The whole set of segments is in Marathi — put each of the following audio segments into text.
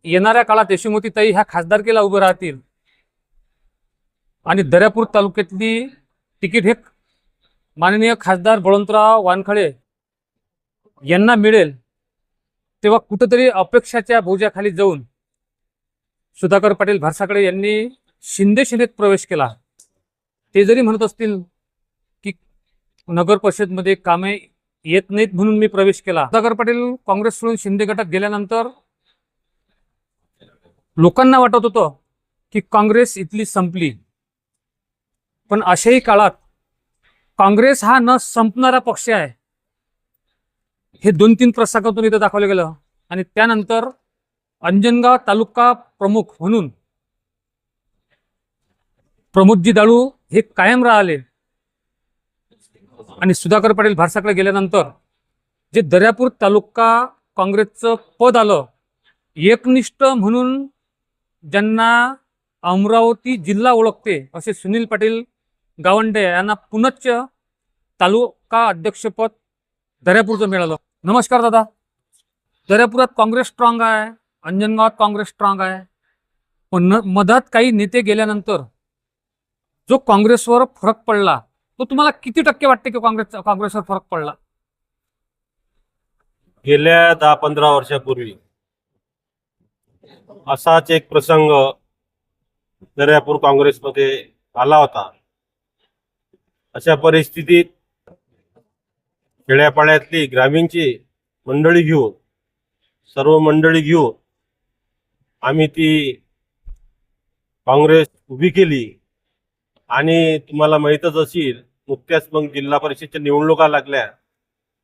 येणाऱ्या काळात यशोमतीताई ह्या खासदारकीला उभे राहतील आणि दर्यापूर तालुक्यातली तिकीट हे माननीय खासदार बळवंतराव वानखडे यांना मिळेल, तेव्हा कुठेतरी अपेक्षाच्या बोजाखाली जाऊन सुधाकर पाटील भारसाकडे यांनी शिंदे सेनेत प्रवेश केला। ते जरी म्हणत असतील की नगर परिषदमध्ये कामे येत नाहीत म्हणून मी प्रवेश केला, सुधाकर पाटील काँग्रेस सोडून शिंदे गटात गेल्यानंतर लोकांना वाटत होतं की काँग्रेस इथली संपली, पण अशाही काळात काँग्रेस हा न संपणारा पक्ष आहे हे 2-3 प्रसंगातून इथं दाखवलं गेलं। आणि त्यानंतर अंजनगाव तालुका प्रमुख म्हणून प्रमोदजी दाळू हे कायम राहिले आणि सुधाकर पाटील भारसाकडे गेल्यानंतर जे दर्यापूर तालुका काँग्रेसचं पद आलं, एकनिष्ठ म्हणून ज्यांना अमरावती जिल्हा ओळखते असे सुनील पाटील गावंडे यांना पुनश्च तालुका अध्यक्षपद दर्यापूरचं मिळालं। नमस्कार दादा। दर्यापुरात काँग्रेस स्ट्रॉंग आहे, अंजनगावात काँग्रेस स्ट्रॉंग आहे, पण मधात काही नेते गेल्यानंतर जो काँग्रेसवर फरक पडला तो तुम्हाला किती टक्के वाटते की काँग्रेसवर फरक पडला? गेल्या 10-15 वर्षापूर्वी असाच एक प्रसंग दर्यापूर काँग्रेसमध्ये आला होता। अशा परिस्थितीत खेड्यापाड्यातली ग्रामीणची मंडळी घेऊन, सर्व मंडळी घेऊन आम्ही ती काँग्रेस उभी केली। आणि तुम्हाला माहीतच असेल, नुकत्याच मग जिल्हा परिषदच्या निवडणुका लागल्या।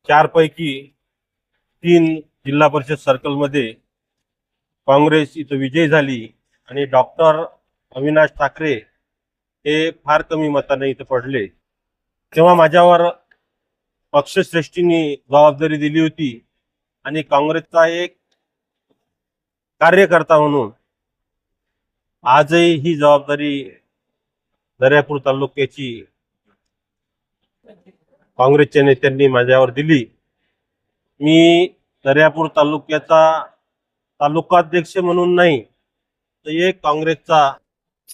4 पैकी 3 जिल्हा परिषद सर्कलमध्ये काँग्रेस इथं विजयी झाली आणि डॉक्टर अविनाश ठाकरे हे फार कमी मताने इथं पडले। तेव्हा माझ्यावर पक्षश्रेष्ठींनी जबाबदारी दिली होती आणि काँग्रेसचा एक कार्यकर्ता म्हणून आजही ही जबाबदारी दर्यापूर तालुक्याची काँग्रेसच्या नेत्यांनी माझ्यावर दिली। मी दर्यापूर तालुक्याचा तालुकाध्यक्ष म्हणून नाही, तर एक काँग्रेसचा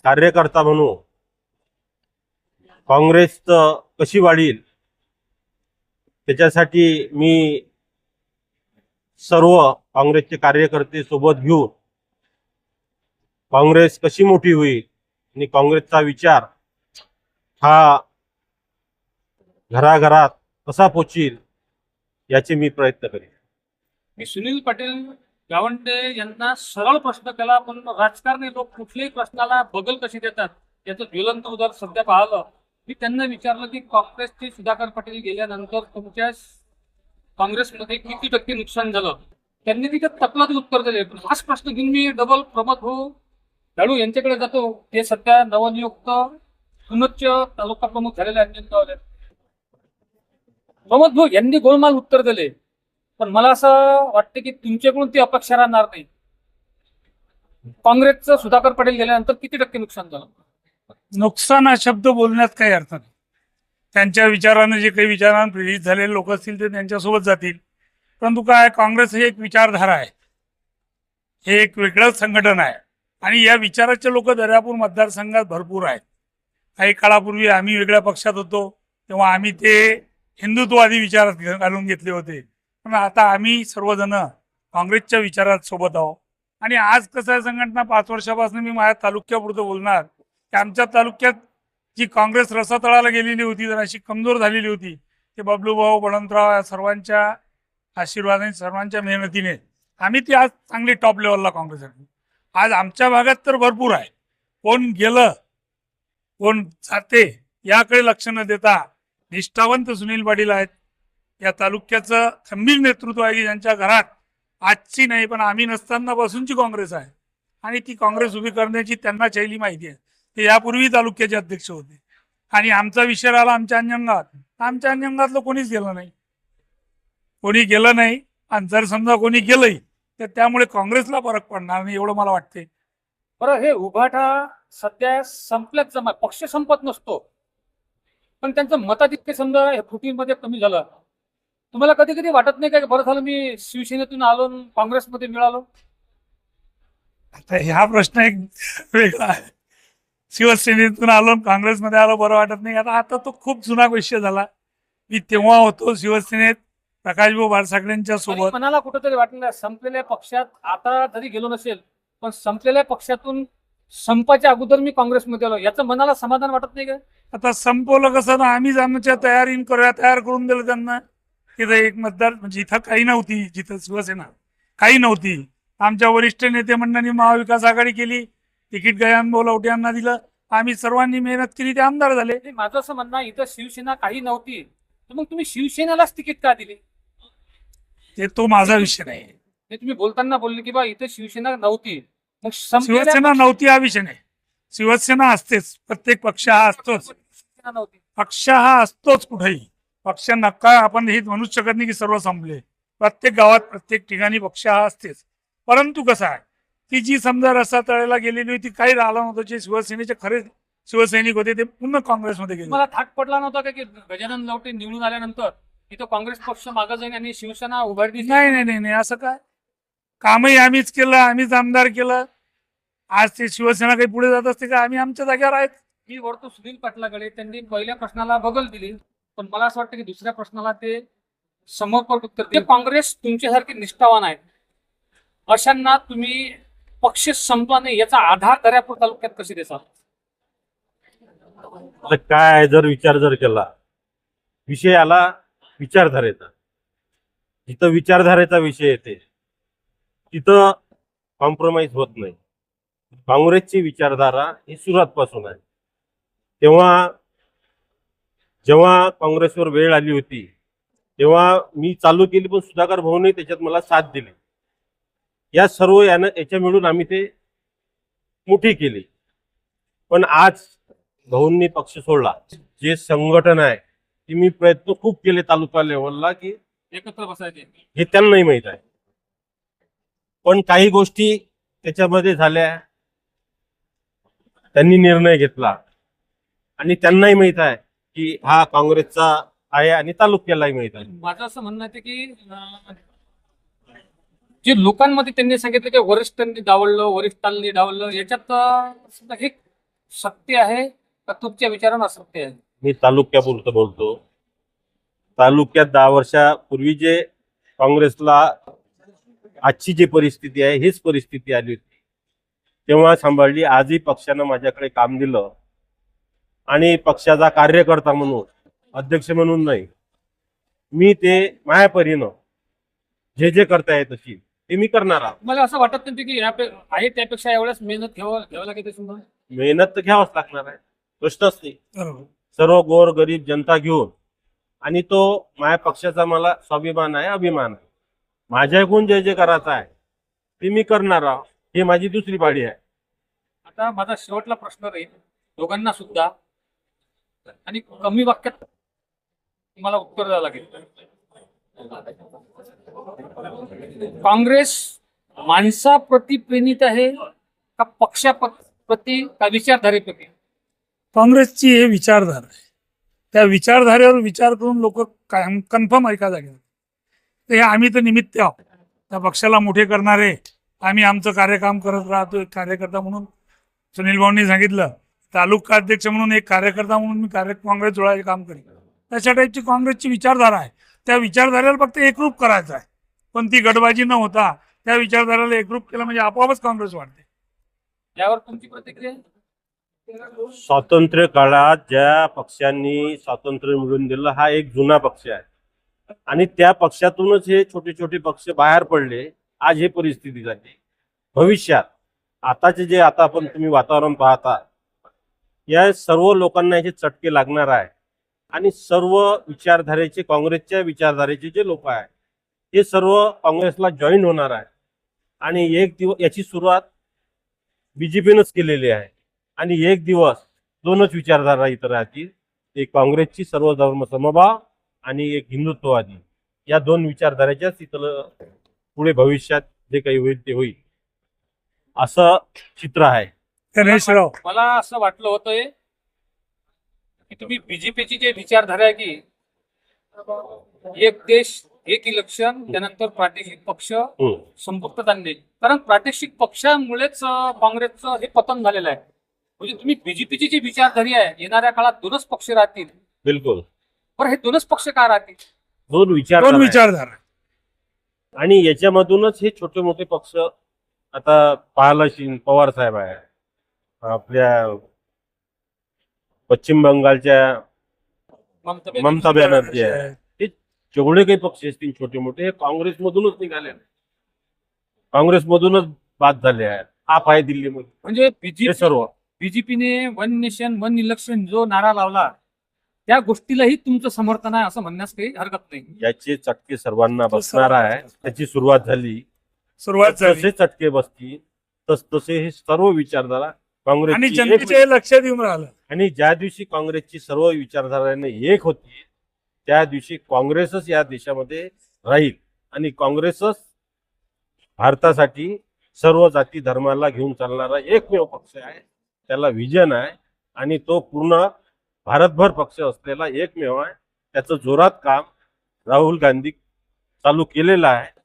कार्यकर्ता म्हणून काँग्रेस कशी वाढील त्याच्यासाठी मी सर्व काँग्रेसचे कार्यकर्ते सोबत घेऊन काँग्रेस कशी मोठी होईल आणि काँग्रेसचा विचार हा घराघरात कसा पोचेल याचे मी प्रयत्न करेन। मी सुनील पाटील गावंडे यांना सरळ प्रश्न केला, पण राजकारणी लोक कुठल्याही प्रश्नाला बगल कशी देतात याचं ज्वलंत उदाहरण सध्या पाहिलं। मी त्यांना विचारलं की काँग्रेसचे सुधाकर पाटील गेल्यानंतर तुमच्या काँग्रेसमध्ये किती टक्के नुकसान झालं? त्यांनी तिथे तकलाद उत्तर दिले। हाच प्रश्न घेऊन मी डबल प्रमोद भाऊ दाळू यांच्याकडे जातो। ते सध्या नवनियुक्त पुनच्च तालुका प्रमुख झालेले आहेत। प्रमोद भाऊ यांनी गोलमाल उत्तर दिले, पण मला असं वाटतं की तुमच्याकडून ती अपेक्षा राहणार नाही। काँग्रेसचं सुधाकर पाटील गेल्यानंतर किती टक्के नुकसान झालं? नुकसान हा शब्द बोलण्यात काही अर्थ नाही। त्यांच्या विचाराने जे काही विचारांना प्रेरित झालेले लोक असतील ते त्यांच्यासोबत जातील, परंतु काय, काँग्रेस ही एक विचारधारा आहे, हे एक वेगळंच संघटन आहे आणि या विचाराचे लोक दर्यापूर मतदारसंघात भरपूर आहेत। काही काळापूर्वी आम्ही वेगळ्या पक्षात होतो तेव्हा आम्ही ते हिंदुत्ववादी विचारात घालून घेतले होते, पण आता आम्ही सर्वजण काँग्रेसच्या विचारात सोबत आहोत। आणि आज कसं आहे, संघटना 5 वर्षापासून मी माझ्या तालुक्यापुरतं बोलणार की आमच्या तालुक्यात जी काँग्रेस रसातळाला गेलेली होती, जर अशी कमजोर झालेली होती, ते बबलूभाऊ बळवंतराव या सर्वांच्या आशीर्वादाने, सर्वांच्या मेहनतीने आम्ही ती आज चांगली टॉप लेवलला काँग्रेस आहे। आज आमच्या भागात तर भरपूर आहे, कोण गेलं कोण जाते याकडे लक्ष न देता निष्ठावंत सुनील पाटील आहेत। या तालुक्याचं खंबीर नेतृत्व आहे की ज्यांच्या घरात आजची नाही पण आम्ही नसताना पासूनची काँग्रेस आहे आणि ती काँग्रेस उभी करण्याची त्यांना शैली माहिती आहे। ते यापूर्वी तालुक्याचे अध्यक्ष होते आणि आमचा विषय आला आमच्या अंजनगावातलं कोणीच गेलं नाही, कोणी गेलं नाही। आणि जर समजा कोणी गेलंही तर त्यामुळे काँग्रेसला फरक पडणार नाही एवढं मला वाटते। बरं, हे उभाटा सध्या संपल्याच जमा, पक्ष संपत नसतो, पण त्यांचं मताधिक्य समजा हे फुटीमध्ये कमी झालं। तुम्हाला कधी कधी वाटत नाही का बरं झालं मी शिवसेनेतून आलो काँग्रेसमध्ये मिळालो? आता ह्या प्रश्न एक वेगळा आहे. शिवसेनेतून आलो आणि काँग्रेसमध्ये आलो बरं वाटत नाही. आता तो खूप जुना विषय झाला. मी तेव्हा होतो शिवसेनेत प्रकाशभाऊ बारसागडेंच्या आणि सोबत. मनाला कुठेतरी वाटलं संपलेल्या पक्षात आता जरी गेलो नसेल पण संपलेल्या पक्षातून संपाच्या अगोदर मी काँग्रेसमध्ये आलो याचं मनाला समाधान वाटत नाही का? आता संपवलं कसं ना, आम्हीच आमच्या तयार करून दिलं त्यांना. तिथं एक मतदार म्हणजे इथं काही नव्हती, जिथं शिवसेना काही नव्हती. आमच्या वरिष्ठ नेते मंडळांनी महाविकास आघाडी केली, तिकीट गयान बोलावटे यांना दिलं. आम्ही सर्वांनी मेहनत केली, ते आमदार झाले. आणि माझं असं म्हणणं आहे, इथं शिवसेना काही नव्हती तर मग तुम्ही शिवसेनेलाच तिकीट का दिली? ते तो माझा विषय नाही. हे तुम्ही बोलताना बोलले की बा इथं शिवसेना नव्हती, मग संपलेल्या शिवसेना नव्हती हा विषय नाही. शिवसेना असतेच, प्रत्येक पक्ष हा असतोच. शिवसेना नव्हती. पक्ष हा असतोच कुठेही. पक्ष नका आपण हे म्हणूच शकत नाही की सर्व संपले. प्रत्येक गावात प्रत्येक ठिकाणी पक्ष हा असतेच. परंतु कसं आहे की जी समजा रस्ता तळायला गेलेली होती, काही राहिलं नव्हतं, जे शिवसेनेचे खरे शिवसैनिक होते ते पुन्हा काँग्रेसमध्ये गेले. मला थाट पडला नव्हता का की गजानन लवटे निवडून आल्यानंतर इथं काँग्रेस पक्ष मागं जाईल आणि शिवसेना उभारली? नाही नाही नाही नाही, असं काय. कामही आम्हीच केलं, आम्हीच आमदार केलं. आज ते शिवसेना काही पुढे जात असते का? आम्ही आमच्या जागेवर आहेत. मी वळतो सुनील पाटलाकडे. त्यांनी पहिल्या प्रश्नाला बगल दिली पण मला असं वाटतं की दुसऱ्या प्रश्नाला ते समर्पक उत्तर दिले. काँग्रेस तुमच्यासारखे निष्ठावान आहेत, अशांना तुम्ही पक्ष संपला नाही याचा आधार दर्यापूर तालुक्यात कशी देसाल? आता काय विचार केला, विषय आला विचारधारेचा. जिथं विचारधारेचा विषय येते तिथं कॉम्प्रोमाइज होत नाही. काँग्रेसची विचारधारा ही सुरुवातपासून आहे. जेव्हा काँग्रेसवर वेळ आली होती तेव्हा मी चालू केली, पण सुधाकर भाऊने त्याच्यात मला साथ दिली. या सर्व याच्या मिळून आम्ही ते मोठी केली. पण आज भाऊंनी पक्ष सोडला. जे संघटन आहे ती मी प्रयत्न खूप केले तालुका लेवलला की एकत्र बसायचे. हे त्यांनाही माहित आहे. पण काही गोष्टी त्याच्यामध्ये झाल्या, त्यांनी निर्णय घेतला आणि त्यांनाही माहित आहे की हा काँग्रेसचा आहे आणि तालुक्यालाही माहित आहे. माझं असं म्हणणं आहे की जे लोकांमध्ये त्यांनी सांगितलं की वरिष्ठांनी डावललं याच्यात हे सत्य आहे का तुमच्या विचारानं असत्य आहे? मी तालुक्यापुरतं बोलतो. तालुक्यात 10 वर्षापूर्वी जे काँग्रेसला आजची जी परिस्थिती आहे हीच परिस्थिती आली होती तेव्हा सांभाळली. आजही पक्षानं माझ्याकडे काम दिलं आणि पक्षाचा कार्यकर्ता म्हणून, अध्यक्ष म्हणून नाही, मी ते मायापरीनं जे करता येत असेल ते मी करणार आहे. मला असं वाटत नाही की आहे त्यापेक्षा एवढ्याच मेहनत घ्यावं लागेल. समजा मेहनत तर घ्यावंच लागणार आहे, प्रश्नच नाही. बरोबर. सर्व गोर गरीब जनता घेऊन, आणि तो माझ्या पक्षाचा मला स्वाभिमान आहे, अभिमान आहे. माझ्याकडून जे करायचं आहे ते मी करणार आहे. ही माझी दुसरी पाडी आहे. आता माझा शेवटला प्रश्न राहील दोघांना सुद्धा, आणि कमी वाक्यात तुम्हाला उत्तर द्यावं लागेल. काँग्रेस माणसाप्रती प्रेरित आहे का पक्षाप्रती का विचारधारेप्रती? काँग्रेसची हे विचारधारा आहे. त्या विचारधारेवर विचार करून लोक कन्फर्म ऐका जागे. ते आम्ही तर निमित्त आहोत त्या पक्षाला मोठे करणारे. आम्ही आमचं कार्यकाम करत राहतो. एक कार्यकर्ता म्हणून सुनील भाऊंनी सांगितलं, तालुका अध्यक्ष म्हणून एक कार्यकर्ता म्हणून मी काँग्रेस जोडायचे काम करेन. तशा टाईपची काँग्रेसची विचारधारा आहे. त्या विचारधारेला फक्त एकरूप करायचं आहे. पण ती गटबाजी न होता त्या विचारधाराला एकरूप केलं म्हणजे आपोआपच काँग्रेस वाढते. यावर तुमची प्रतिक्रिया? स्वातंत्र्य काळात ज्या पक्षांनी स्वातंत्र्य मिळवून दिलं हा एक जुना पक्ष आहे आणि त्या पक्षातूनच हे छोटे छोटे पक्ष बाहेर पडले. आज ही परिस्थिती झाली. भविष्यात आताचे जे आपण तुम्ही वातावरण पाहता, या सर्व लोकांना याचे चटके लागणार आहे आणि सर्व विचारधारेचे, काँग्रेसच्या विचारधारेचे जे लोक आहेत हे सर्व काँग्रेसला जॉईन होणार आहे. आणि एक दिवस याची सुरुवात बीजेपीनंच केलेली आहे आणि एक दिवस दोनच विचारधारा इतर राहतील. एक काँग्रेसची सर्व धर्म समभाव आणि एक हिंदुत्ववादी, या दोन विचारधारेच्याच इथलं पुढे भविष्यात जे काही होईल ते होईल असं चित्र आहे. गणेशराव, मला असं वाटलं होतं की तुम्ही बीजेपीची जे विचारधारा आहे की एक देश एक इलेक्शन त्यानंतर प्रादेशिक पक्ष हम्म. संपुष्टात आणले. कारण प्रादेशिक पक्षामुळेच काँग्रेसचं हे पतन झालेलं आहे. म्हणजे तुम्ही बीजेपीची जी विचारधारी आहे, येणाऱ्या काळात दोनच पक्ष राहतील. बिलकुल बरं, हे दोनच पक्ष का राहतील? दोन विचार दोन विचारधारा आणि याच्यामधूनच हे छोटे मोठे पक्ष आता पाहायला पवार साहेब आहे, आपल्या पश्चिम बंगालच्या ममता बॅनर्जी आहे, हे जेवढे काही पक्ष असतील छोटे मोठे हे काँग्रेसमधूनच निघाले, काँग्रेसमधूनच बाद झाले आहेत. आप आहे दिल्लीमध्ये म्हणजे हे सर्व बीजेपीने वन नेशन वन इलेक्शन जो नारा लावला, त्या गोष्टीलाही तुमचं समर्थन आहे असं म्हणण्यास काही हरकत नाही. याचे चटके सर्वांना बसणार आहे. त्याची सुरुवात झाली. जसे चटके बसतील तसे हे सर्व विचारधारा आणि काँग्रेसची जनतेच्या लक्षात येऊन राहिलं. आणि ज्या दिवशी काँग्रेसची सर्व विचारधाराने एक होती त्या दिवशी काँग्रेसच या देशामध्ये राहील आणि काँग्रेसच भारतासाठी सर्व जाती धर्माला घेऊन चालणारा एकमेव पक्ष आहे. त्याला विजन आहे आणि तो पूर्ण भारतभर पक्ष असलेला एकमेव आहे. त्याचं जोरात काम राहुल गांधी चालू केलेलं आहे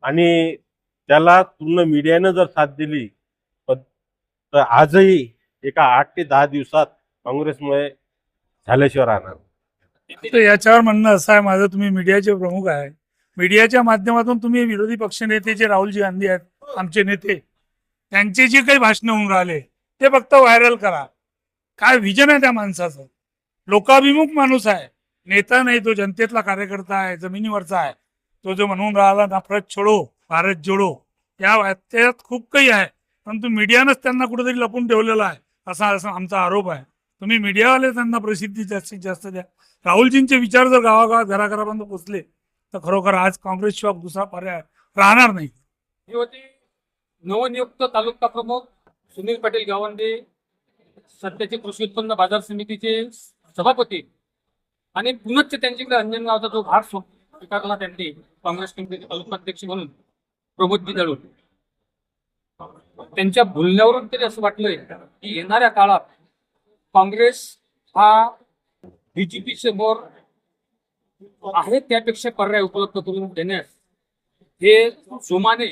आणि त्याला पूर्ण मीडियानं जर साथ दिली तर आजही एका 8 ते 10 दिवसात काँग्रेसमुळे झाल्याशिवाय राहणार. तर याच्यावर म्हणणं असं आहे माझं, तुम्ही मीडियाचे प्रमुख आहे, मीडियाच्या माध्यमातून तुम्ही विरोधी पक्षनेते जे राहुलजी गांधी आहेत आमचे नेते, त्यांचे जे काही भाषणं होऊन राहिले ते फक्त व्हायरल करा. काय विजन आहे त्या माणसाचं? लोकाभिमुख माणूस आहे, नेता नाही, तो जनतेतला कार्यकर्ता आहे, जमिनीवरचा आहे. तो जो म्हणून राहिला नफरत छोडो भारत जोडो, या त्यात खूप काही आहे, परंतु मीडियानंच त्यांना कुठेतरी लपून ठेवलेला आहे असा आमचा आरोप आहे. तुम्ही मीडियावाले त्यांना प्रसिद्धी जास्तीत जास्त द्या. राहुलजींचे विचार जर गावागावात घराघरापर्यंत पोचले तर खरोखर आज काँग्रेसशिवाय दुसरा पर्याय राहणार नाही. हे होते नवनियुक्त तालुका प्रमुख सुनील पाटील गावंडे, सध्याचे कृषी उत्पन्न बाजार समितीचे सभापती, आणि पुनश्च त्यांच्याकडे अंजनगावचा जो भार स्वीकारला त्यांनी काँग्रेस कमिटीचे तालुकाध्यक्ष म्हणून प्रमोदजी दळून. त्यांच्या बोलण्यावरून तरी असं वाटलंय की येणाऱ्या काळात काँग्रेस हा बीजेपी समोर आहे त्यापेक्षा पर्याय उपलब्ध करून देण्यास हे जोमाने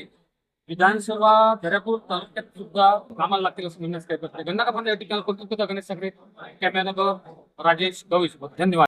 विधानसभा दर्यापूर तालुक्यात सुद्धा कामाला लागतील असं म्हणण्यास काही पत्र. गंगा या ठिकाणी गणेश साखरे, कॅमेरामॅन राजेश गवई. धन्यवाद.